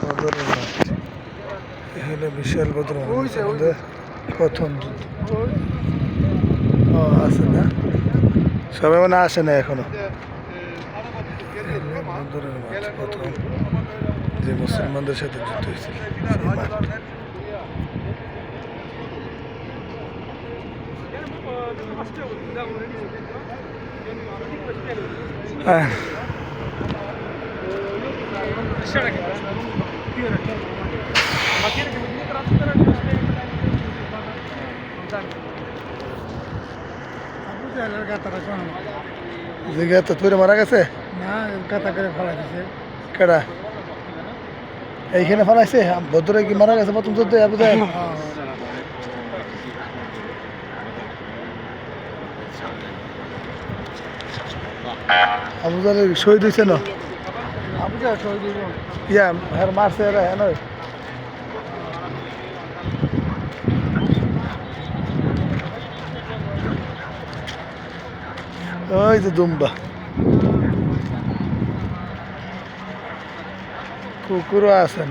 বদরের মাঠ এখানে বিশাল বদর আমাদের প্রথম যুদ্ধ। ও আছে না, সবাই মানে আসে না এখনো। বদরের মাঠ প্রথম যে মুসলমানদের সাথে যুদ্ধ হয়েছিল সেই মাঠ। হ্যাঁ জিজ্ঞাসা তুই মারা গেছে না কাতা করে ফেলা দিছে। কেডা এইখানে ফেলাইছে? ভদ্রে কি মারা গেছে প্রথম যুদ্ধে? আবুজার শহীদ হয়েছে না? আবুজা শহীদ হইব। ইয়া হ্যাঁ মারছে এরা হ্যাঁ নয়। ওই যে দুম্বা কুকুরও আছেন।